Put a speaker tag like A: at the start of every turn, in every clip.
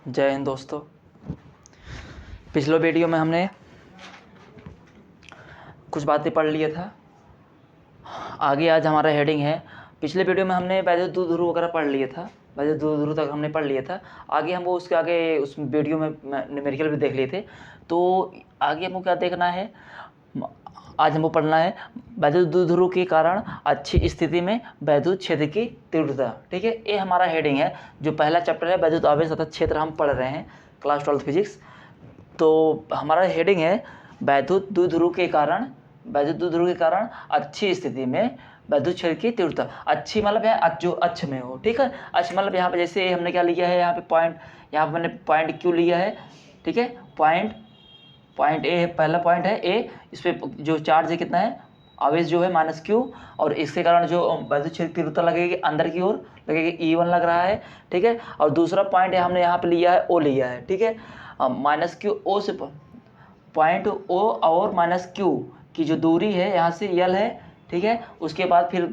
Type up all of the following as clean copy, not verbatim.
A: जय हिंद दोस्तों। पिछले वीडियो में हमने कुछ बातें पढ़ लिया था। आगे आज हमारा हेडिंग है। पिछले वीडियो में हमने वैद्युत द्विध्रुव वगैरह पढ़ लिया था, वैद्युत द्विध्रुव तक हमने पढ़ लिया था। आगे हम वो उसके आगे उस वीडियो में न्यूमेरिकल भी देख लिए थे। तो आगे हमको क्या देखना है, आज हमको पढ़ना है वैद्युत द्विध्रुव के कारण अच्छी स्थिति में वैद्युत क्षेत्र की तीव्रता। ठीक है, ये हमारा हेडिंग है। जो पहला चैप्टर है वैद्युत आवेश तथा क्षेत्र हम पढ़ रहे हैं क्लास 12 फिजिक्स। तो हमारा हेडिंग है वैद्युत द्विध्रुव के कारण अच्छी स्थिति में वैद्युत क्षेत्र की तीव्रता। अच्छी मतलब है जो अक्ष में हो। ठीक है, अक्ष मतलब यहाँ पे जैसे हमने क्या लिया है, यहाँ पे पॉइंट, यहाँ पे मैंने पॉइंट क्यू लिया है। ठीक है, पॉइंट ए, पहला पॉइंट है ए। इस पर जो चार्ज है कितना है, आवेश जो है -q, और इसके कारण जो वैद्युत क्षेत्र की तीव्रता लगेगी अंदर की ओर लगेगी, E1 लग रहा है। ठीक है, और दूसरा पॉइंट है हमने यहाँ पे लिया है O लिया है। ठीक है, -q O से पॉइंट O और -q की जो दूरी है यहाँ से L है। ठीक है, उसके बाद फिर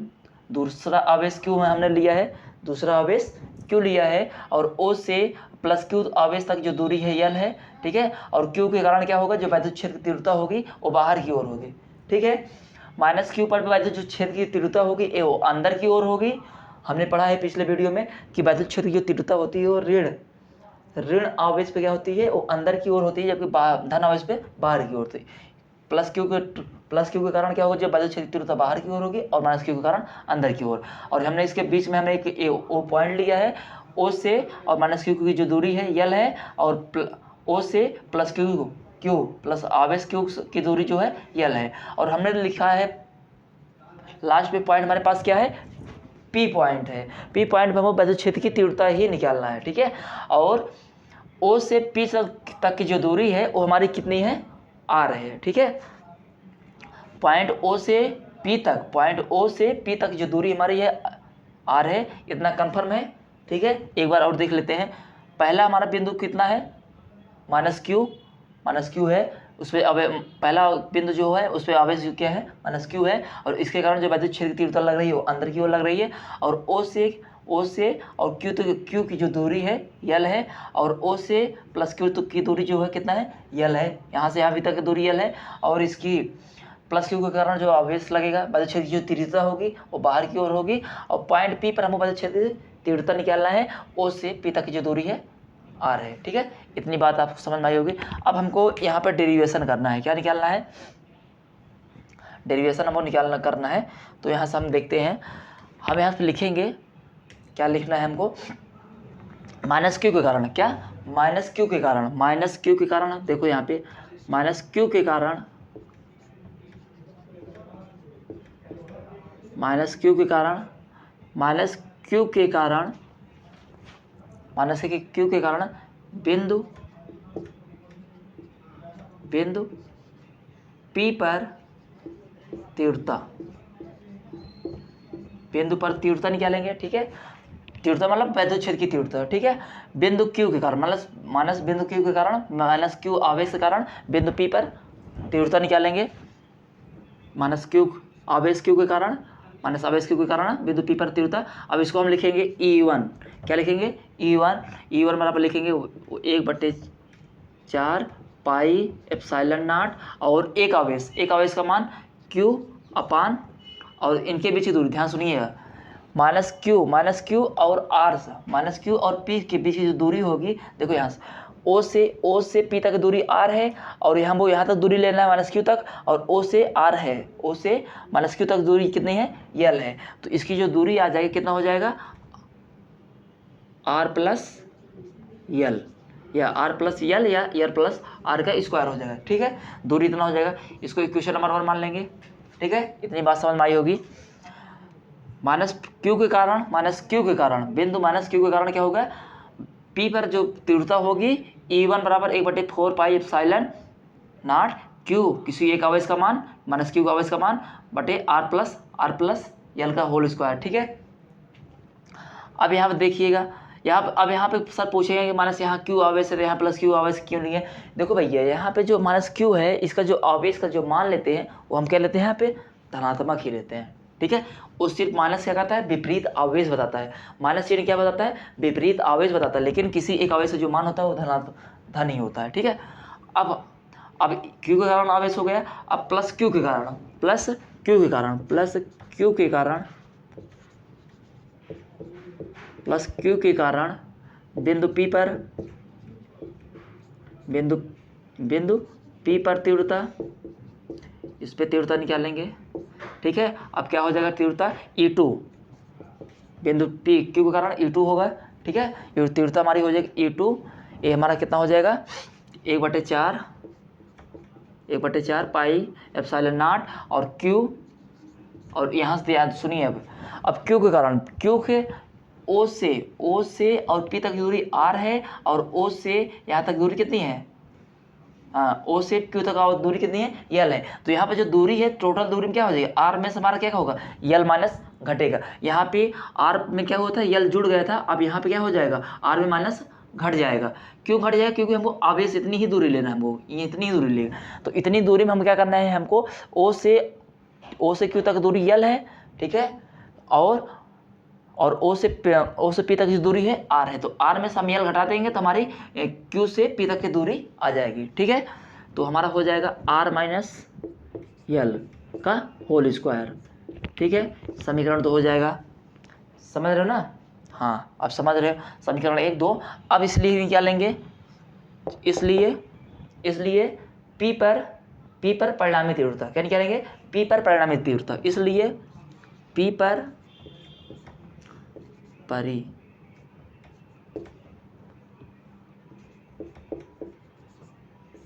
A: दूसरा आवेश Q में हमने लिया है, दूसरा आवेश Q लिया है, और O से +q आवेश तक जो दूरी है L है। ठीक है, और Q के कारण क्या होगा, जो वैद्युत क्षेत्र की तीव्रता होगी वो बाहर की ओर होगी। ठीक है, -q पर वैद्युत जो क्षेत्र की तीव्रता होगी वो अंदर की ओर होगी। हमने पढ़ा है पिछले वीडियो में कि वैद्युत क्षेत्र की जो तीव्रता होती है वो ऋण आवेश पे क्या होती है, वो अंदर की ओर होती है, जबकि धन आवेश पे बाहर की ओर होती है। प्लस क्यू के कारण क्या होगा, जो वैद्युत क्षेत्र की तीव्रता बाहर की ओर होगी, और -q के कारण अंदर की ओर। और हमने इसके बीच में हमने एक ओ पॉइंट लिया है, O से और -q की जो दूरी है L है, और O से +q प्लस आवेश Q की दूरी जो है L है। और हमने लिखा है लास्ट में पॉइंट हमारे पास क्या है, P पॉइंट है। P पॉइंट पर हमें वैद्युत क्षेत्र की तीव्रता ही निकालना है। ठीक है, और O से P तक की जो दूरी है वो हमारी कितनी है, R है। ठीक है, पॉइंट O से P तक जो दूरी हमारी है R है। इतना कंफर्म है। ठीक है, एक बार और देख लेते हैं। पहला हमारा बिंदु कितना है, -q है। उस पर अब पहला बिंदु जो है उस पर आवेश क्या है, -q है, और इसके कारण जो वैद्युत क्षेत्र की तीव्रता लग रही है वो अंदर की ओर लग रही है। और O से और Q तक Q की जो दूरी है L है, और O से +q तक की दूरी जो है कितना है, L है। यहाँ से यहाँ भी तक की दूरी L है, और इसकी +q के कारण जो आवेश लगेगा, वैद्युत क्षेत्र की जो तीव्रता होगी वो बाहर की ओर होगी। और पॉइंट P पर हमें वैद्युत क्षेत्र की तीव्रता निकालना है, O से P तक की जो दूरी है R है। ठीक है, इतनी बात आपको समझ में आई होगी। अब हमको यहाँ पर डेरिवेशन करना है। क्या निकालना है, डेरिवेशन हमको करना है। तो यहाँ से हम देखते हैं, हम यहाँ पे लिखेंगे, क्या लिखना है हमको, -q के कारण, क्या -q के कारण देखो यहाँ पे -q के कारण बिंदु P पर तीव्रता निकालेंगे। ठीक है, तीव्रता मतलब वैद्युत क्षेत्र की तीव्रता। ठीक है, बिंदु Q के कारण माइनस बिंदु Q के कारण, -q आवेश के कारण बिंदु P पर तीव्रता निकालेंगे। -q आवेश Q के कारण, बिंदु P पर तीव्रता। अब इसको हम लिखेंगे E1। क्या लिखेंगे, E1 मतलब लिखेंगे 1/4 πε0, और एक आवेश का मान Q अपान, और इनके बीच की दूरी ध्यान सुनिएगा, -q और P के बीच की जो दूरी होगी, देखो यहाँ से O से P तक दूरी R है, और यहाँ तक दूरी लेना है -q तक, और O से R है, O से -q तक दूरी कितनी है, L है। तो इसकी जो दूरी आ जाएगी, कितना हो जाएगा, R + L, या R + L या L + R का स्क्वायर हो जाएगा। ठीक है, दूरी इतना हो जाएगा। इसको इक्वेशन नंबर 1 मान लेंगे। ठीक है, इतनी बात समझ में आई होगी। -q के कारण बिंदु -q के कारण क्या होगा, P पर जो तीव्रता होगी E1 बराबर 1/4 πε0 Q, किसी एक आवेश का मान -q का आवेश का मान बटे R + L का होल स्क्वायर। ठीक है, अब यहाँ पर देखिएगा, यहाँ पे सर पूछेंगे कि माइनस यहाँ क्यू आवेश है, यहाँ +q आवेश क्यों नहीं है। देखो भैया, यहाँ पे जो -q है, इसका जो आवेश का जो मान लेते हैं वो हम क्या लेते हैं, यहाँ पे धनात्मक ही लेते हैं। ठीक है। उस चिन्ह माइनस क्या कहता है, विपरीत आवेश बताता है। माइनस चिन्ह क्या बताता है, विपरीत आवेश बताता है, लेकिन किसी एक आवेश से जो मान होता है वो धन ही होता है, ठीक है। अब क्यू के कारण आवेश हो गया, अब प्लस क्यू के कारण, प्लस क्यू के कारण, प्लस क्यू के कारण, प्लस क्यू के कारण बिंदु P पर, बिंदु P पर तीव्रता, इस पे तीव्रता निकालेंगे, ठीक है। अब क्या हो जाएगा, तीव्रता E2, बिंदु P क्यू के कारण E2 होगा, ठीक है। ये तीव्रता हमारी हो जाएगी E2, ये हमारा कितना हो जाएगा 1/4 पाई एप्सिलॉन नॉट, और Q, और यहाँ से याद सुनिए अब Q के कारण, Q के O से और P तक की दूरी R है, और O से यहाँ तक दूरी कितनी है, हाँ, O से Q तक दूरी कितनी है, L है। तो यहाँ पे जो दूरी है, टोटल दूरी में क्या हो जाएगा, R में से हमारा क्या होगा, L माइनस घटेगा। यहाँ पे R में क्या हुआ था, L जुड़ गया था, अब यहाँ पे क्या हो जाएगा, R में माइनस घट जाएगा। क्यों घट जाएगा, क्योंकि हमको आवेश इतनी ही दूरी लेना है, हमको ये इतनी ही दूरी लेगा। तो इतनी दूरी में हम क्या करना है, हमको O से Q तक दूरी L है, ठीक है, और O से P तक की दूरी है R है। तो R में से हम L घटा देंगे तो हमारी Q से P तक की दूरी आ जाएगी, ठीक है। तो हमारा हो जाएगा R माइनस L का होल स्क्वायर, ठीक है। समीकरण 2 हो जाएगा, समझ रहे हो ना, हाँ अब समझ रहे हो, समीकरण 1 2। अब इसलिए क्या लेंगे, इसलिए P पर परिणामी तीव्रता, क्या निकालेंगे, P पर परिणामी तीव्रता, इसलिए P पर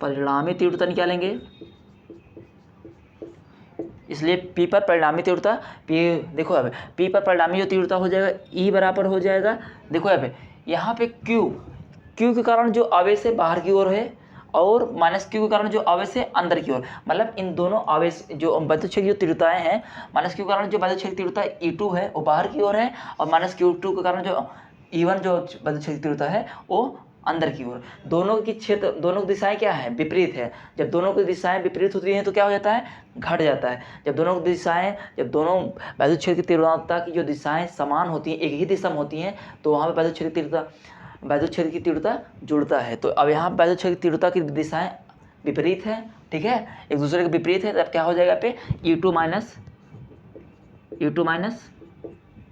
A: परिणामी तीव्रता निकालेंगे, इसलिए P पर परिणामी तीव्रता, देखो अब P पर परिणामी जो तीव्रता हो जाएगा E बराबर हो जाएगा, देखो अब यहाँ पे Q के कारण जो आवेश है बाहर की ओर है, और माइनस Q के कारण जो आवेश है अंदर की ओर, मतलब इन दोनों आवेश जो विद्युत क्षेत्र जो तीव्रताएं हैं, माइनस Q के कारण जो विद्युत क्षेत्र तीव्रता E2 है वो बाहर की ओर है, और माइनस Q2 के कारण जो E1 जो विद्युत क्षेत्र तीव्रता है वो अंदर की ओर। दोनों की दिशाएं क्या है, विपरीत है। जब दोनों की दिशाएं विपरीत होती हैं तो क्या हो जाता है, घट जाता है। जब दोनों विद्युत क्षेत्र की तीव्रता की जो दिशाएं समान होती हैं, एक ही दिशा में होती हैं, तो वहाँ पर विद्युत क्षेत्र की तीव्रता जुड़ता है। तो अब यहाँ विद्युत क्षेत्र की तीव्रता की दिशाएं विपरीत है, ठीक है, एक दूसरे के विपरीत है, तब क्या हो जाएगा पे E2 माइनस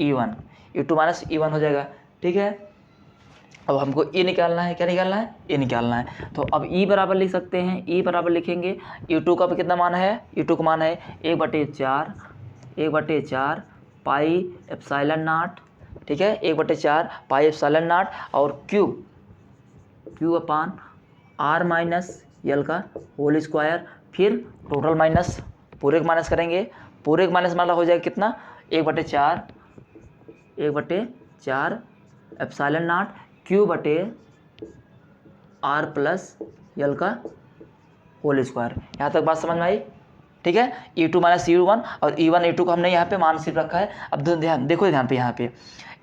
A: E1 हो जाएगा, ठीक है। अब हमको E निकालना है, क्या निकालना है, E निकालना है। तो अब E बराबर लिख सकते हैं, E बराबर लिखेंगे, E2 का भी कितना मान है, E2 का मान है 1/4 पाई एप्सिलॉन नॉट, ठीक है, 1/4 पाई एप्सिलॉन नॉट, और Q अपान R माइनस L का होल स्क्वायर, फिर टोटल माइनस, पूरे का माइनस करेंगे, पूरे का माइनस मतलब हो जाएगा कितना, 1/4 epsilon not Q/R plus L का होल स्क्वायर। यहाँ तक बात समझ में आई, ठीक है। E2 माइनस E1 और E1 E2 को हमने यहाँ पे मान सिर्फ रखा है। अब ध्यान देखो, ध्यान पे यहाँ पे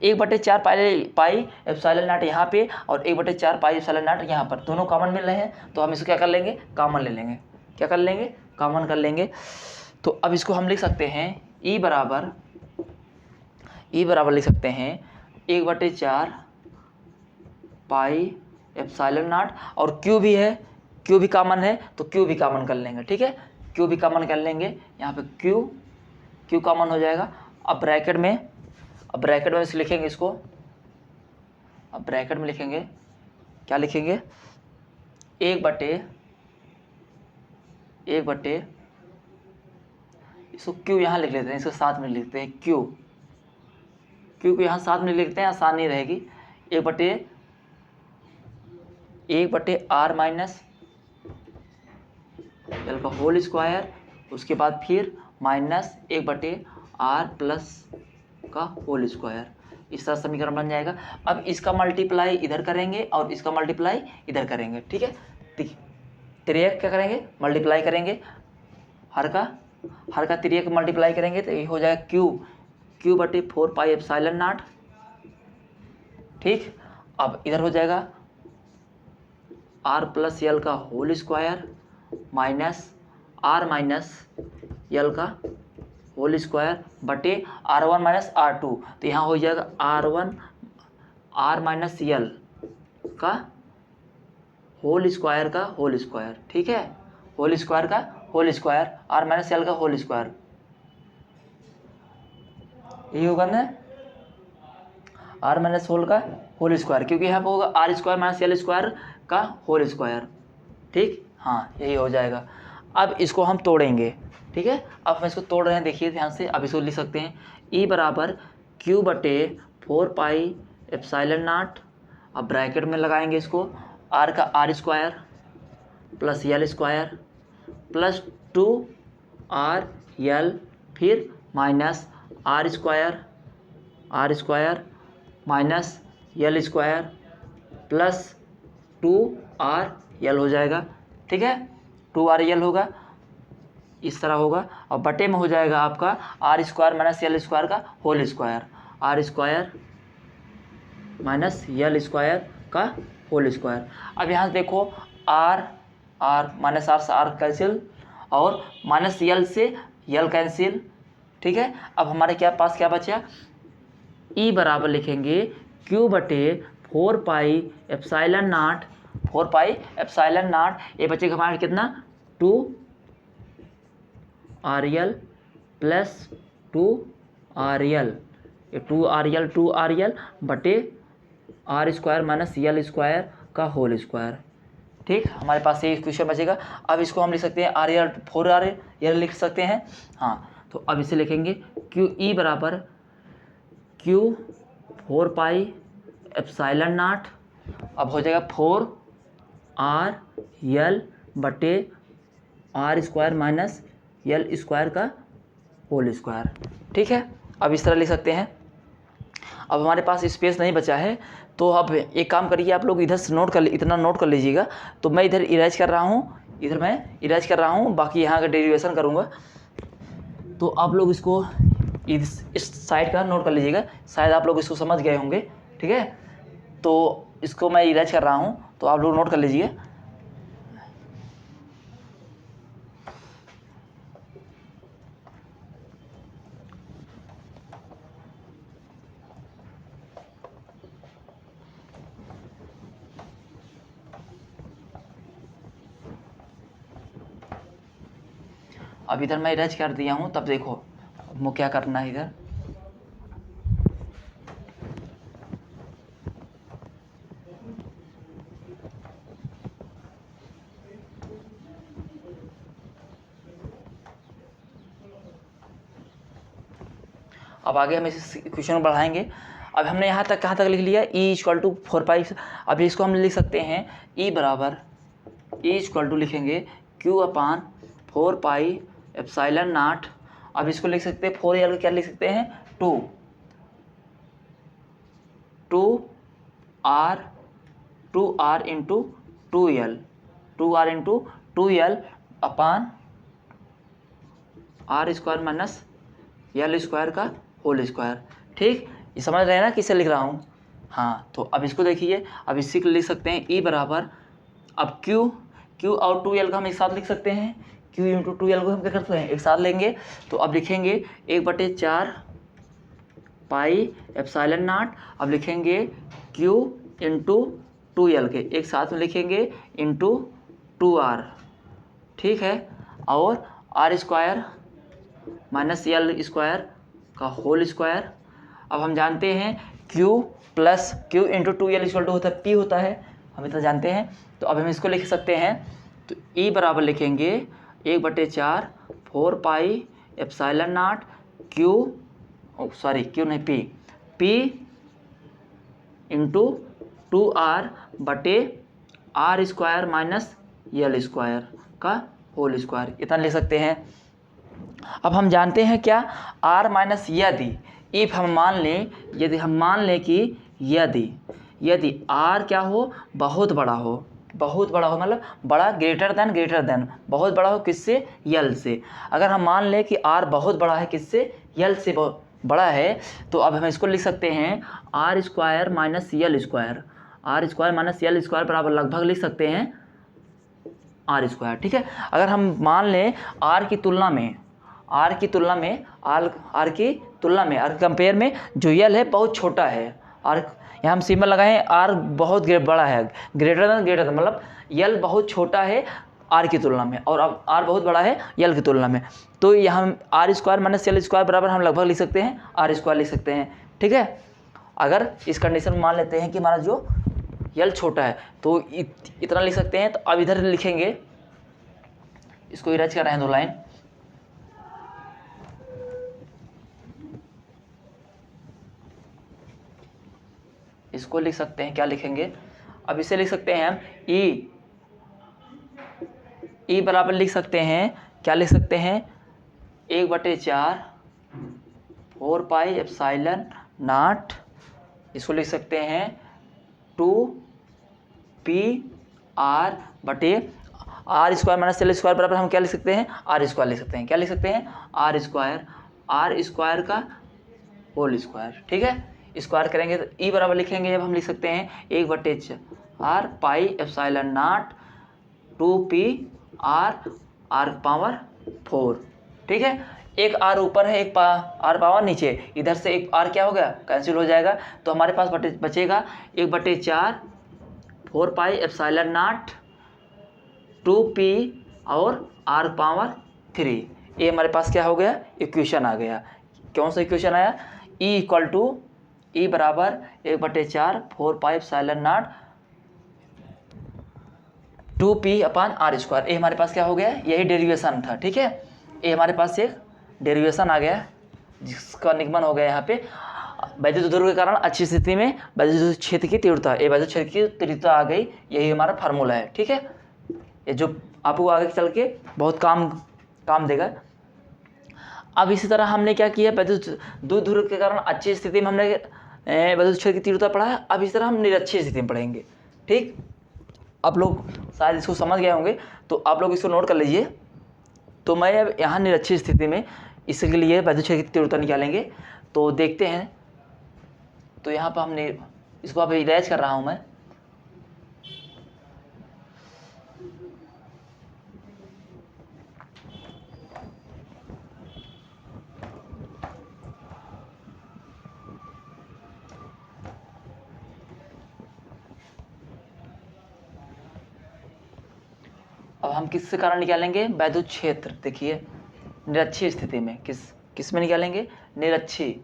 A: 1/4 पाई एप्सिलॉन नॉट यहाँ पे, और 1/4 पाई एप्सिलॉन नॉट यहाँ पर, दोनों कॉमन मिल रहे हैं, तो हम इसको क्या कर लेंगे, कॉमन ले लेंगे, क्या कर लेंगे, कॉमन कर लेंगे। तो अब इसको हम लिख सकते हैं E बराबर लिख सकते हैं 1/4 पाई एप्सिलॉन नॉट, और Q भी है, Q भी कॉमन है, तो Q भी कॉमन कर लेंगे, ठीक है, Q भी कॉमन कर लेंगे, यहाँ पे Q कॉमन हो जाएगा। अब ब्रैकेट में लिखेंगे इसको, अब ब्रैकेट में लिखेंगे, क्या लिखेंगे, 1/, इसको Q यहाँ लिख लेते हैं, इसको साथ में लिखते हैं Q को यहाँ साथ में लिखते हैं, आसानी रहेगी, 1/R माइनस L का होल स्क्वायर, उसके बाद फिर माइनस 1/R प्लस का होल स्क्वायर, इस तरह समीकरण बन जाएगा। अब इसका मल्टीप्लाई इधर करेंगे और इसका मल्टीप्लाई इधर करेंगे, ठीक है। देखिए त्रियक क्या करेंगे, मल्टीप्लाई करेंगे, हर का त्रियक मल्टीप्लाई करेंगे तो ये हो जाएगा Q/4 पाई एप्सिलॉन नॉट, ठीक। अब इधर हो जाएगा R प्लस L का whole square minus R minus L का होल स्क्वायर बटे R1 माइनस R2, तो यहाँ हो जाएगा R1 R माइनस यल का होल स्क्वायर का होल स्क्वायर, ठीक है, होल स्क्वायर का होल स्क्वायर, R माइनस यल का होल स्क्वायर, यही होगा ना, R माइनस होल का होल स्क्वायर, क्योंकि यहाँ पर होगा R स्क्वायर माइनस यल स्क्वायर का होल स्क्वायर, ठीक, हाँ यही हो जाएगा। अब इसको हम तोड़ेंगे, ठीक है, अब हम इसको तोड़ रहे हैं, देखिए ध्यान से। अब इसको लिख सकते हैं E बराबर Q बटे 4 पाई एप्सिलॉन नॉट, अब ब्रैकेट में लगाएंगे इसको, R का R square plus L square plus 2R यल, फिर माइनस R स्क्वायर माइनस यल स्क्वायर प्लस 2R यल हो जाएगा, ठीक है, 2R यल होगा, इस तरह होगा। और बटे में हो जाएगा आपका R स्क्वायर माइनस यल स्क्वायर का whole square, R square minus यल स्क्वायर का होल स्क्वायर। अब यहाँ से देखो R माइनस R से R कैंसिल और माइनस यल से यल कैंसिल, ठीक है। अब हमारे पास क्या बचा, E बराबर लिखेंगे Q बटे 4 pi epsilon not, 4 pi epsilon not, ये बचेगा हमारे कितना 2R यल प्लस 2R यल, ये 2R यल बटे R स्क्वायर माइनस यल स्क्वायर का होल स्क्वायर, ठीक, हमारे पास ये क्वेश्चन बचेगा। अब इसको हम लिख सकते हैं R यल 4R यल लिख सकते हैं, हाँ, तो अब इसे लिखेंगे QE बराबर Q 4 पाई एप्सिलॉन नॉट, अब हो जाएगा 4R यल बटे R स्क्वायर माइनस यल स्क्वायर का होल स्क्वायर, ठीक है। अब इस तरह लिख सकते हैं। अब हमारे पास स्पेस नहीं बचा है, तो अब एक काम करिए, आप लोग इधर से इतना नोट कर लीजिएगा। तो मैं इधर इरेज कर रहा हूँ, बाकी यहाँ का डेरिवेशन करूँगा, तो आप लोग इसको इस साइड का नोट कर लीजिएगा, शायद आप लोग इसको समझ गए होंगे, ठीक है। तो इसको मैं इरेज कर रहा हूँ, तो आप लोग नोट कर लीजिए। अब इधर मैं इरेज कर दिया हूँ, तब देखो मुझे क्या करना है इधर, अब आगे हम इस क्वेश्चन को बढ़ाएंगे। अब हमने यहाँ तक कहाँ तक लिख लिया, E इक्वल टू 4 पाई, अब इसको हम लिख सकते हैं E बराबर E इक्वल टू लिखेंगे Q upon 4 pi epsilon not, अब इसको लिख सकते हैं 4 यल क्या लिख सकते हैं 2R इंटू 2L अपान R स्क्वायर माइनस यल स्क्वायर का होल स्क्वायर, ठीक, ये समझ रहे हैं ना किससे लिख रहा हूँ, हाँ। तो अब इसको देखिए, अब इसी को लिख सकते हैं E बराबर, अब Q और 2L का हम एक साथ लिख सकते हैं, Q इंटू 2L को हम क्या करते हैं एक साथ लेंगे, तो अब लिखेंगे 1/4 पाई एप्सिलॉन नॉट, अब लिखेंगे Q इंटू 2L के एक साथ में लिखेंगे इंटू 2R, ठीक है, और R स्क्वायर माइनस यल स्क्वायर का होल स्क्वायर। अब हम जानते हैं Q into 2L equal to होता है P होता है, हम इतना जानते हैं, तो अब हम इसको लिख सकते हैं, तो E बराबर लिखेंगे 1/4 4 pi epsilon not P into 2R बटे R स्क्वायर माइनस यल स्क्वायर का होल स्क्वायर, इतना लिख सकते हैं। अब हम जानते हैं क्या, R माइनस यदि हम मान लें कि यदि R क्या हो, बहुत बड़ा हो, मतलब बड़ा ग्रेटर देन बहुत बड़ा हो, किससे, यल से। अगर हम मान लें कि R बहुत बड़ा है, किससे, यल से बड़ा है, तो अब हम इसको लिख सकते हैं R स्क्वायर माइनस यल स्क्वायर बराबर लगभग लिख सकते हैं R स्क्वायर, ठीक है। अगर हम मान लें R की तुलना में आर की तुलना में आर कंपेयर में जो यल है बहुत छोटा है। आर यहाँ हम सिंबल लगाए हैं, आर बहुत बड़ा है, ग्रेटर देन मतलब यल बहुत छोटा है आर की तुलना में, और अब आर बहुत बड़ा है यल की तुलना में। तो यहाँ आर स्क्वायर माइनस यल स्क्वायर बराबर हम लगभग लिख सकते हैं आर स्क्वायर लिख सकते हैं। ठीक है, अगर इस कंडीशन में मान लेते हैं कि हमारा जो यल छोटा है तो इतना लिख सकते हैं। तो अब इधर लिखेंगे, इसको इरेज कर रहे हैं 2 लाइन। इसको लिख सकते हैं, क्या लिखेंगे, अब इसे लिख सकते हैं हम ई बराबर लिख सकते हैं, क्या लिख सकते हैं, 1/4 4 पाई एप्सिलॉन नॉट, इसको लिख सकते हैं 2p r बटे आर स्क्वायर माइनस यल स्क्वायर बराबर हम क्या लिख सकते हैं, आर स्क्वायर लिख सकते हैं। क्या लिख सकते हैं, आर स्क्वायर का होल स्क्वायर। ठीक है, स्क्वायर करेंगे तो ई बराबर लिखेंगे, जब हम लिख सकते हैं 1/4 पाई epsilon naught 2p r power 4। ठीक है, एक आर ऊपर है, एक आर पावर नीचे, इधर से एक आर क्या हो गया, कैंसिल हो जाएगा। तो हमारे पास बचेगा 1/4 4 पाई एप्सिलॉन नॉट 2p और r पावर 3। ये हमारे पास क्या हो गया, इक्वेशन आ गया। कौन सा इक्वेशन आया, ई बराबर 1/4 4 pi epsilon naught 2p upon R square. ये हमारे पास क्या हो गया, यही डेरिवेशन था। ठीक है, ये हमारे पास एक डेरिवेशन आ गया जिसका निगमन हो गया यहाँ पे। वैद्युत ध्रुव के कारण अच्छी स्थिति में वैद्युत क्षेत्र की तीव्रता, ये वैद्युत क्षेत्र की तीव्रता आ गई, यही हमारा फार्मूला है। ठीक है, ये जो आपको आगे चल के बहुत काम देगा। अब इसी तरह हमने क्या किया, वैद्युत ध्रुव के कारण अच्छी स्थिति में हमने वैद्युत क्षेत्र की तीव्रता पढ़ा है। अब इस तरह हम निरक्षीय स्थिति में पढ़ेंगे। ठीक, आप लोग शायद इसको समझ गए होंगे, तो आप लोग इसको नोट कर लीजिए। तो मैं अब यहाँ निरक्षीय स्थिति में इसके लिए वैद्युत क्षेत्र की तीव्रता निकालेंगे। तो देखते हैं, तो यहाँ पर हमने इसको अब इरेज कर रहा हूँ मैं। अब हम किससे कारण निकालेंगे, वैद्युत क्षेत्र। देखिए निरक्षीय स्थिति में किस में निकालेंगे, निरक्षीय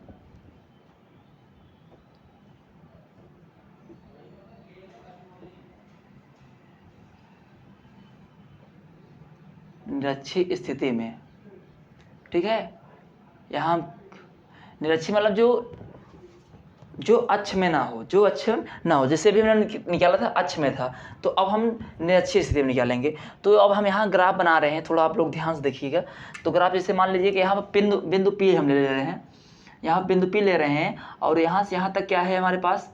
A: स्थिति में। ठीक है, यहाँ निरक्षीय मतलब जो अक्ष में ना हो, जैसे भी हमने निकाला था अक्ष में था, तो अब हम निरक्षीय स्थिति में निकालेंगे। तो अब हम यहाँ ग्राफ बना रहे हैं, थोड़ा आप लोग ध्यान से देखिएगा। तो ग्राफ जैसे मान लीजिए कि यहाँ पर बिंदु P हम ले रहे हैं, यहाँ बिंदु P ले रहे हैं, और यहाँ से यहाँ तक क्या है हमारे पास,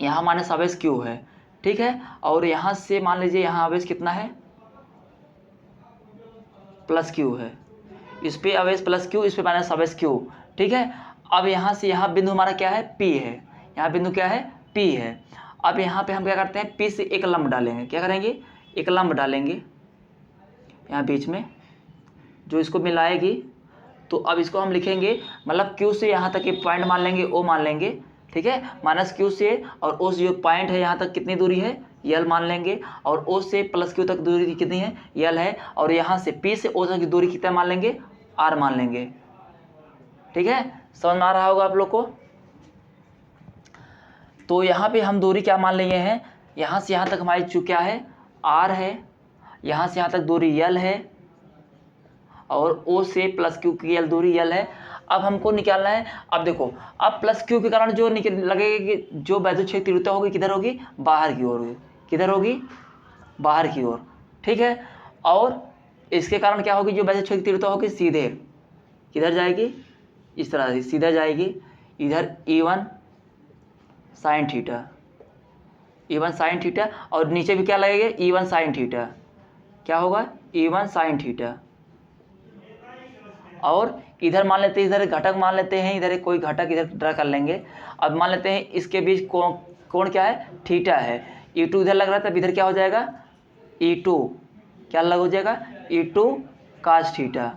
A: यहाँ माइनस आवेश Q है। ठीक है, और यहाँ से मान लीजिए यहाँ आवेश कितना है, प्लस Q है, इस पे आवेश प्लस Q, इस पे माइनस आवेश Q। ठीक है, अब यहाँ से यहाँ बिंदु हमारा क्या है, P है, यहाँ बिंदु क्या है, P है। अब यहाँ पे हम क्या करते हैं, P से एक लंब डालेंगे। क्या करेंगे, एक लंब डालेंगे यहाँ बीच में, जो इसको मिलाएगी। तो अब इसको हम लिखेंगे, मतलब Q से यहाँ तक एक पॉइंट मान लेंगे, O मान लेंगे। ठीक है, माइनस Q से और O से जो पॉइंट है यहाँ तक कितनी दूरी है, L मान लेंगे, और O से प्लस Q तक दूरी कितनी है, L है, और यहाँ से P से O तक की दूरी कितना मान लेंगे, R मान लेंगे। ठीक है, समझ में आ रहा होगा आप लोग को। तो यहाँ पे हम दूरी क्या मान लिए हैं, यहाँ से यहाँ तक हमारी जो क्या है, R है, यहाँ से यहाँ तक दूरी L है, और O से प्लस Q की L दूरी L है। अब हमको निकालना है, अब देखो, अब प्लस Q के कारण जो लगेगा कि जो वैद्युत क्षेत्र तीव्रता होगी किधर होगी, बाहर की ओर होगी। किधर होगी, बाहर की ओर। ठीक है, और इसके कारण क्या होगी, जो वैद्युत क्षेत्र तीव्रता होगी सीधे किधर जाएगी, इस तरह से सीधा जाएगी इधर E1 साइन थीटा, और नीचे भी क्या लगेगा, E1 साइन थीटा। क्या होगा, E1 साइन थीटा। और इधर मान लेते हैं, इधर घटक मान लेते हैं, इधर कोई घटक इधर ड्रा कर लेंगे। अब मान लेते हैं इसके बीच कोण क्या है, थीटा है। E2 इधर लग रहा था, इधर क्या हो जाएगा, E2 क्या लग हो जाएगा, E2 cos थीटा।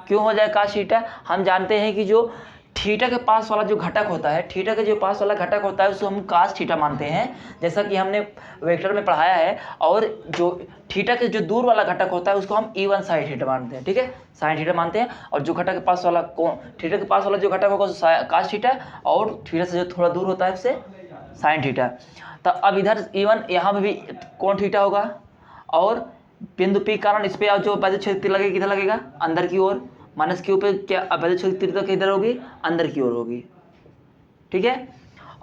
A: क्यों हो जाएगा cos थीटा? हम जानते हैं कि जो थीटा के पास वाला जो घटक होता है, थीटा के जो पास वाला घटक होता है उसको हम cos थीटा मानते हैं, जैसा कि हमने वेक्टर में पढ़ाया है। और जो थीटा के जो दूर वाला घटक होता है उसको हम E1 sin थीटा मानते हैं, ठीक है, sin थीटा मानते हैं। और जो घटक के पास वाला थीटा के पास वाला जो घटक होगा उसको cos थीटा, और थीटा से जो थोड़ा दूर होता है उससे sin थीटा। तो अब इधर E1 यहाँ पे भी कोण थीटा होगा, और बिंदु P के कारण इस पे जो वैद्युत क्षेत्र लगेगा किधर लगेगा? अंदर की ओर। माइनस क्यू पे क्या वैद्युत क्षेत्र तीव्रता किधर होगी? अंदर की ओर होगी, ठीक है।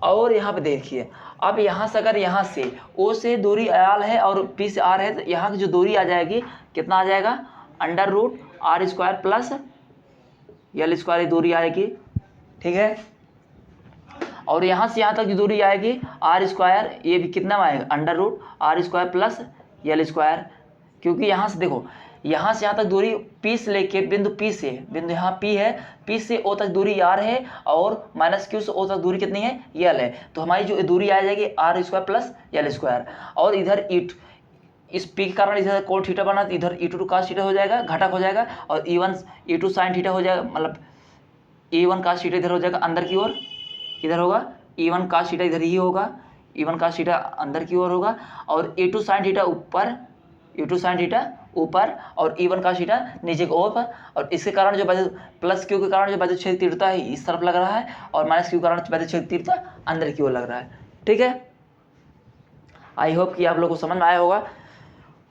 A: और यहाँ पे देखिए, अब यहाँ से अगर यहाँ से O से दूरी आल है और P से R है, तो यहाँ की जो दूरी आ जाएगी कितना आ जाएगा? √r² प्लस l² दूरी आएगी, ठीक है। और यहाँ से यहाँ तक जो दूरी आएगी r², ये भी कितना आएगा? √r² प्लस l², क्योंकि यहाँ से देखो, यहाँ से यहाँ तक दूरी P से लेके बिंदु P से, बिंदु यहाँ P है, P से O तक दूरी R है, और माइनस Q से O तक दूरी कितनी है? L है। तो हमारी जो दूरी आ जाएगी r² प्लस l²। और इधर इस P के कारण इधर कोण थीटा बना, तो इधर E2 cos थीटा हो जाएगा, घटक हो जाएगा, और E2 sin थीटा हो जाएगा, मतलब E1 cos थीटा इधर हो जाएगा अंदर की ओर। किधर होगा? E1 cos थीटा इधर ही होगा, E1 cos थीटा अंदर की ओर होगा, और E2 sin थीटा ऊपर, E2 sin थीटा ऊपर, और E1 cos थीटा नीचे की ओर पर। और इसके कारण जो प्लस क्यू के कारण जो वैद्युत क्षेत्र तीव्रता है इस तरफ लग रहा है, और माइनस क्यू के कारण वैद्युत क्षेत्र तीव्रता अंदर की ओर लग रहा है, ठीक है। आई होप कि आप लोग को समझ में आया होगा।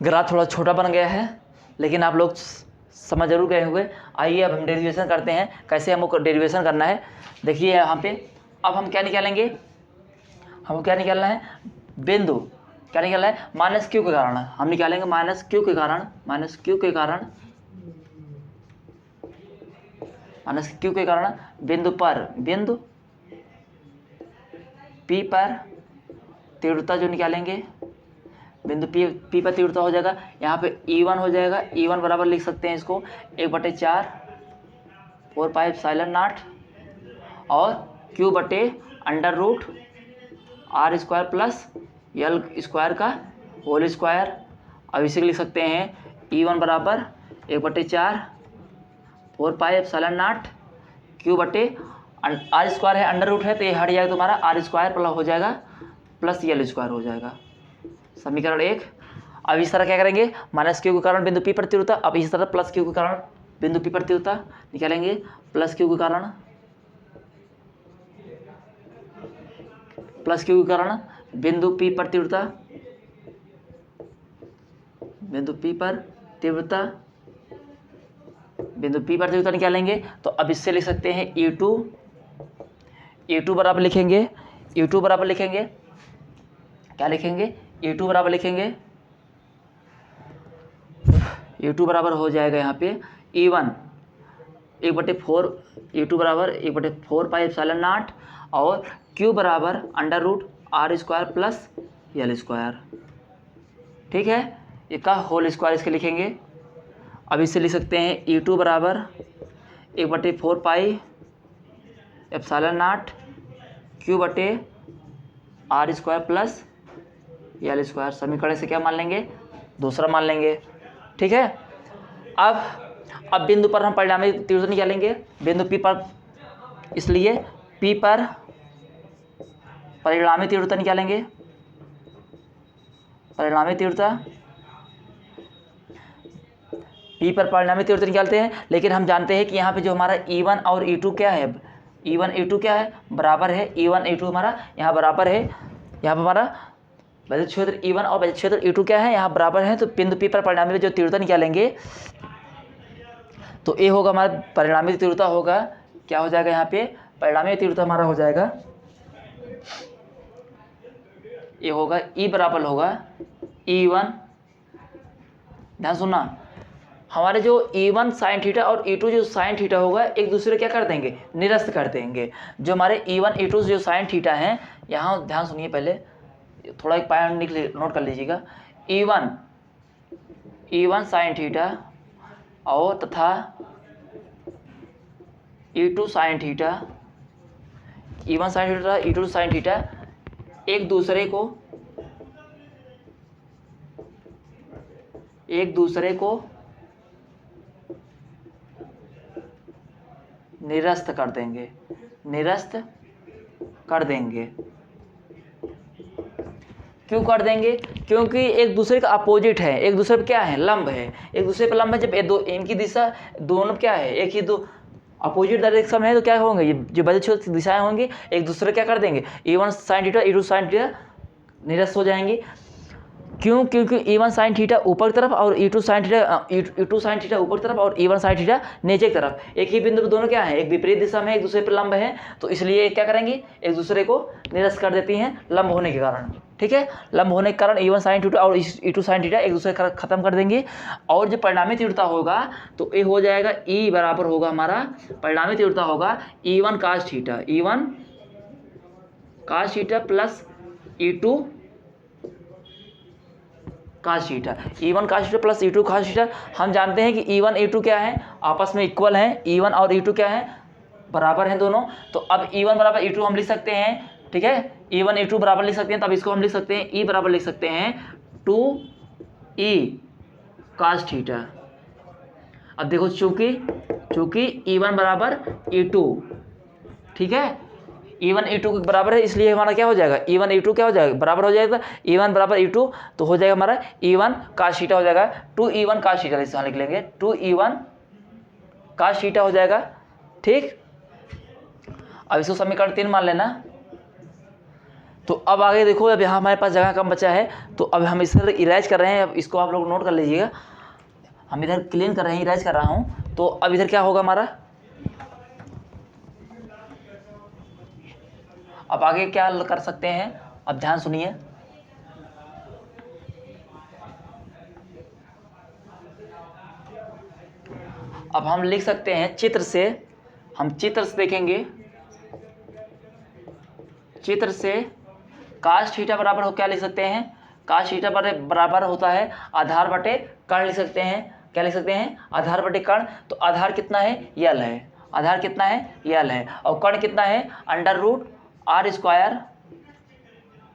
A: ग्राफ थोड़ा छोटा बन गया है, लेकिन आप लोग समझ जरूर गए होंगे। आइए अब हम डेरिवेशन करते हैं, कैसे हमको डेरिवेशन करना है। देखिए यहाँ पे अब हम क्या निकालेंगे? हमको क्या निकालना है? बिंदु क्या निकालना है? माइनस क्यू के कारण हम निकालेंगे, माइनस क्यू के कारण, माइनस क्यू के कारण, माइनस क्यू के कारण बिंदु P पर तीव्रता जो निकालेंगे, बिंदु P पर तीव्रता हो जाएगा, यहाँ पे E1 हो जाएगा। E1 बराबर लिख सकते हैं इसको 1/4 4πε0 और Q/√r² प्लस l² का होल स्क्वायर। अब इसे लिख सकते हैं E1 बराबर 1/4 4πε0 Q/r² है, अंडर रूट है, तो ये हट जाएगा, तुम्हारा r² प्लस हो जाएगा प्लस l² हो जाएगा, समीकरण 1। अब इस तरह क्या करेंगे? माइनस क्यू के कारण बिंदु P पर तीव्रता, अब इस तरह प्लस क्यू के कारण बिंदु P पर तीव्रता निकालेंगे। प्लस क्यू के कारण, प्लस क्यू के कारण बिंदु P पर तीव्रता, बिंदु P पर तीव्रता, बिंदु P पर तीव्रता निकालेंगे। तो अब इससे लिख सकते हैं E2 बराबर लिखेंगे, E2 बराबर लिखेंगे, क्या लिखेंगे? E2 बराबर लिखेंगे, E2 बराबर हो जाएगा यहाँ पे E1 1/4, E2 बराबर 1/4πε0 और Q बराबर √r² प्लस l², ठीक है, इसका होल स्क्वायर इसके लिखेंगे। अब इससे लिख सकते हैं E2 बराबर 1/4πε0 Q/r² प्लस l²। समीकरण से क्या मान लेंगे? दूसरा मान लेंगे, ठीक है। अब बिंदु पर हम परिणामी तीव्रता निकालेंगे, बिंदु P पर, इसलिए P पर परिणामी तीव्रता निकालेंगे, परिणामी तीव्रता P पर परिणामी तीव्रता निकालते हैं। लेकिन हम जानते हैं कि यहाँ पे जो हमारा E1 और E2 क्या है? E1 E2 क्या है? बराबर है। E1 E2 हमारा यहाँ बराबर है, यहाँ पर हमारा वैद्युत क्षेत्र E1 और वैद्युत क्षेत्र E2 क्या है? यहाँ बराबर है। तो बिंदु P पर परिणामी जो तीव्रता निकालेंगे, तो ये होगा हमारा परिणामी तीव्रता होगा, क्या हो जाएगा यहाँ पे? परिणामी तीव्रता हमारा हो जाएगा, ये होगा E बराबर होगा E1, ध्यान सुनना, हमारे जो E1 sin थीटा और E2 जो sin थीटा होगा एक दूसरे क्या कर देंगे? निरस्त कर देंगे। जो हमारे E1 E2 जो sin थीटा हैं, यहाँ ध्यान सुनिए, पहले थोड़ा एक पॉइंट नोट कर लीजिएगा। E1 sin थीटा और तथा E2 sin theta, E1 sin theta E2 sin theta एक दूसरे को निरस्त कर देंगे, निरस्त कर देंगे। क्यों कर देंगे? क्योंकि एक दूसरे का अपोजिट है, एक दूसरे पे क्या है, लंब है, एक दूसरे पे लंब है। जब ये दो, इनकी दिशा दोनों क्या है, एक ही दो अपोजिट डायरेक्शन है, तो क्या होंगे, ये जो बदलती दिशाएं होंगी एक दूसरे क्या कर देंगे, E1 sin theta E2 sin theta निरस्त हो जाएंगी। क्यों? क्योंकि E1 sin थीटा ऊपर की तरफ और E2 sin थीटा ऊपर की तरफ और E1 sin थीटा नीचे की तरफ। एक ही बिंदु पर दोनों क्या है, एक विपरीत दिशा में एक दूसरे पर लंब है, तो इसलिए क्या करेंगी, एक दूसरे को निरस्त कर देती हैं लंब होने के कारण। ठीक है, लंब होने के कारण E1 sin थीटा और E2 sin थीटा एक दूसरे का खत्म कर देंगे। और जो परिणामी तीव्रता होगा तो ये हो जाएगा E बराबर होगा हमारा, परिणामी तीव्रता होगा E1 cos theta, E1 cos theta plus E2 cos theta, E1 cos theta plus E2 cos theta. हम जानते हैं कि E1 E2 क्या है, आपस में इक्वल हैं, E1 और E2 क्या है, बराबर हैं दोनों। तो अब E1 बराबर E2 हम लिख सकते हैं, ठीक है, E1 E2 बराबर लिख सकते हैं, तब इसको हम लिख सकते हैं E बराबर लिख सकते हैं 2E cos थीटा। अब देखो चूंकि E1 बराबर E2, ठीक है, E1 E2 के बराबर है, इसलिए हमारा क्या हो जाएगा, E1 E2 क्या हो जाएगा, बराबर हो जाएगा। E1 बराबर E2 तो हो जाएगा हमारा E1 cos थीटा हो जाएगा, 2E1 cos थीटा इस लिख लेंगे, 2E1 cos थीटा हो जाएगा। ठीक, अब इसको समीकरण 3 मान लेना। तो अब आगे देखो, अब यहाँ हमारे पास जगह कम बचा है, तो अब हम इसे इरेज कर रहे हैं। अब इसको आप लोग नोट कर लीजिएगा, हम इधर क्लीन कर रहे हैं, इरेज कर रहा हूँ। तो अब इधर क्या होगा हमारा, अब आगे क्या कर सकते हैं, अब ध्यान सुनिए। अब हम लिख सकते हैं चित्र से, हम चित्र से देखेंगे, चित्र से cos थीटा बराबर हो क्या लिख सकते हैं, cos थीटा बराबर होता है आधार बटे कर्ण लिख सकते हैं। क्या लिख सकते हैं, आधार बटे कर्ण। तो आधार कितना है, यल है, आधार कितना है, यल है, और कर्ण कितना है, under root R square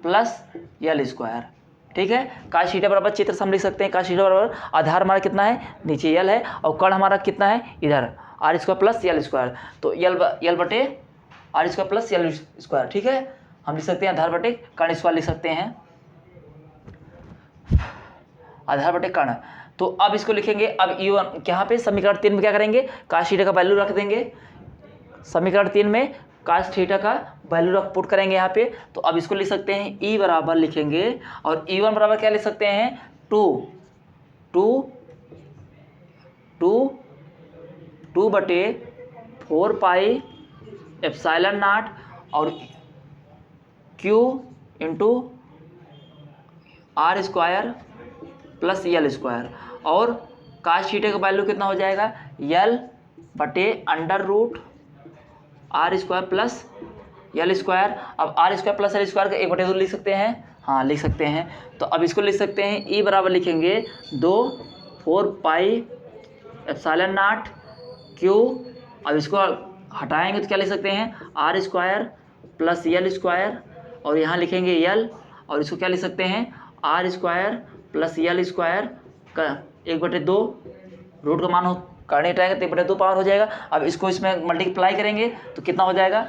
A: plus L square. ठीक है, cos थीटा बराबर चित्र से हम लिख सकते हैं, cos थीटा बराबर आधार हमारा कितना है, नीचे यल है, और कर्ण हमारा कितना है, इधर R square plus L square. तो यल बटे R square plus L square. ठीक है, हम लिख सकते हैं आधार बटे कर्ण स्क्वायर लिख सकते हैं, आधार बटे कर्ण। तो अब इसको लिखेंगे, अब E1 यहाँ पे समीकरण 3 में क्या करेंगे, cos थीटा का वैल्यू रख देंगे, समीकरण 3 में cos थीटा का वैल्यू रख पुट करेंगे यहाँ पे। तो अब इसको लिख सकते हैं E बराबर लिखेंगे, और E1 बराबर क्या लिख सकते हैं, 2 बटे 4 पाई एप्सिलॉन नॉट और Q into R square plus L square. और cos थीटा का वैल्यू कितना हो जाएगा, यल बटे under root R square plus L square. अब R square plus L square का 1/2 लिख सकते हैं, हाँ लिख सकते हैं। तो अब इसको लिख सकते हैं E बराबर लिखेंगे 4 पाई एप्सिलॉन नॉट Q। अब इसको हटाएंगे तो क्या लिख सकते हैं, R square plus L square, और यहाँ लिखेंगे यल, और इसको क्या लिख सकते हैं, R square plus L square का 1/2, रूट का मान हो करने हटाएंगे तो 1/2 पावर हो जाएगा। अब इसको इसमें मल्टीप्लाई करेंगे तो कितना हो जाएगा,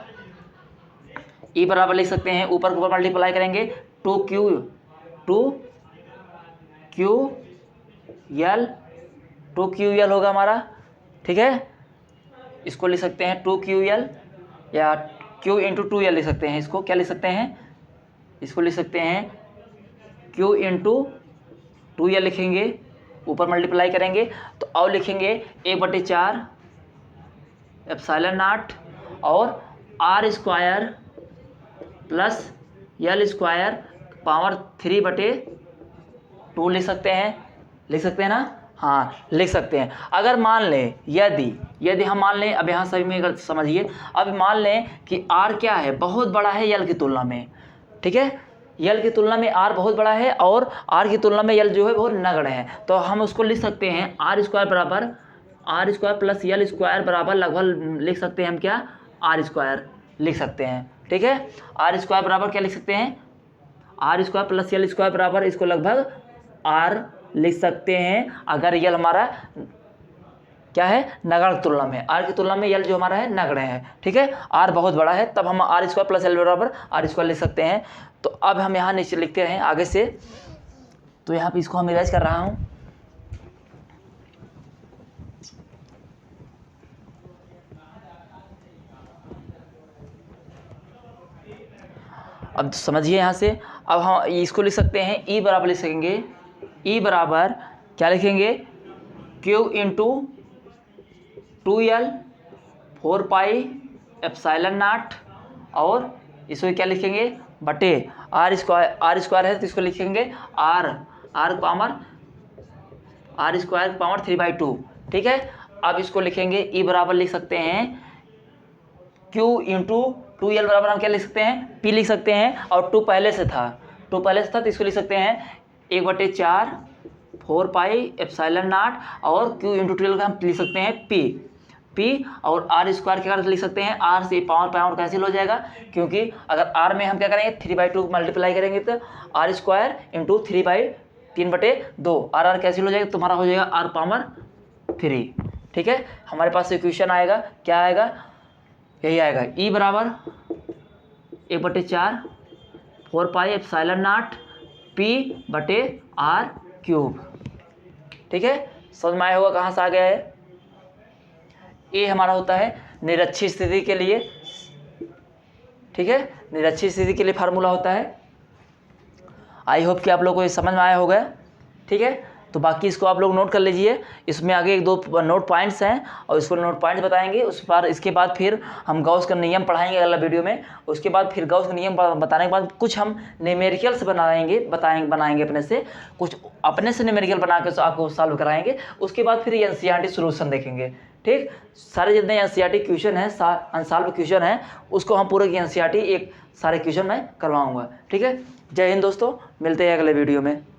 A: E बराबर लिख सकते हैं, ऊपर के ऊपर मल्टीप्लाई करेंगे 2Q यल होगा हमारा। ठीक है, इसको लिख सकते हैं 2QL या Q इंटू 2L लिख सकते हैं। इसको क्या लिख सकते हैं, इसको लिख सकते हैं Q इंटू 2L लिखेंगे, ऊपर मल्टीप्लाई करेंगे तो और लिखेंगे 1/4 एप्सिलॉन नॉट और R square plus L square power 3/2 लिख सकते हैं ना, हाँ लिख सकते हैं। अगर मान लें यदि हम मान लें, अब यहाँ सभी में अगर समझिए, अब मान लें कि R क्या है, बहुत बड़ा है यल की तुलना में। ठीक है, यल की तुलना में R बहुत बड़ा है और R की तुलना में यल जो है बहुत नगण्य है। तो हम उसको लिख सकते हैं R square plus L square बराबर लगभग लिख सकते हैं हम क्या, R स्क्वायर लिख सकते हैं। ठीक है, R स्क्वायर बराबर क्या लिख सकते हैं, R square plus L square बराबर इसको लगभग R लिख सकते हैं, अगर यल हमारा क्या है, नगण्य की तुलना में, आर की तुलना में यल जो हमारा है नगण्य है। ठीक है, आर बहुत बड़ा है, तब हम आर स्क्वायर प्लस एल बराबर आर स्क्वायर लिख सकते हैं। तो अब हम यहाँ नीचे लिखते हैं आगे से, तो यहाँ पे इसको हम इरेज कर रहा हूँ। अब समझिए यहाँ से, अब हम इसको लिख सकते हैं ई बराबर लिख सकेंगे, ई बराबर क्या लिखेंगे, क्यू इंटू 2L 4πε0, और इसको क्या लिखेंगे बटे आर स्क्वायर है तो इसको लिखेंगे आर स्क्वायर पावर 3/2। ठीक है, अब इसको लिखेंगे ई बराबर लिख सकते हैं Q इंटू 2L बराबर हम क्या लिख सकते हैं, P लिख सकते हैं, और 2 पहले से था तो इसको लिख सकते हैं 1/4 4πε0, और Q इंटू 2L का हम लिख सकते हैं P, और आर स्क्वायर क्या लिख सकते हैं, आर से पावर कैंसिल हो जाएगा, क्योंकि अगर आर में हम क्या करेंगे 3/2 मल्टीप्लाई करेंगे तो R square into 3/2 R cancel हो जाएगा, तुम्हारा हो जाएगा आर पावर 3। ठीक है, हमारे पास इक्वेशन आएगा, क्या आएगा, यही आएगा, ई बराबर 1/4 4πε0 P/r³। ठीक है, समझ में आया होगा कहाँ से आ गया है। ये हमारा होता है निरक्षीय स्थिति के लिए। ठीक है, निरक्षीय स्थिति के लिए फार्मूला होता है। आई होप कि आप लोगों को ये समझ में आया होगा। ठीक है, तो बाकी इसको आप लोग नोट कर लीजिए, इसमें आगे 1-2 नोट पॉइंट्स हैं और इसको नोट पॉइंट्स बताएंगे। उस पर इसके बाद फिर हम गॉस का नियम पढ़ाएंगे अगला वीडियो में। उसके बाद फिर गॉस का नियम बताने के बाद कुछ हम न्यूमेरिकल्स बनाएंगे अपने से, कुछ अपने से न्यूमेरिकल बना के आपको सॉल्व कराएंगे। उसके बाद फिर एनसीईआरटी सॉल्यूशन देखेंगे। ठीक, सारे जितने एनसीईआरटी क्वेश्चन हैं, अनसॉल्व क्वेश्चन हैं, उसको हम पूरे की एनसीईआरटी एक सारे क्वेश्चन में करवाऊँगा। ठीक है, जय हिंद दोस्तों, मिलते हैं अगले वीडियो में।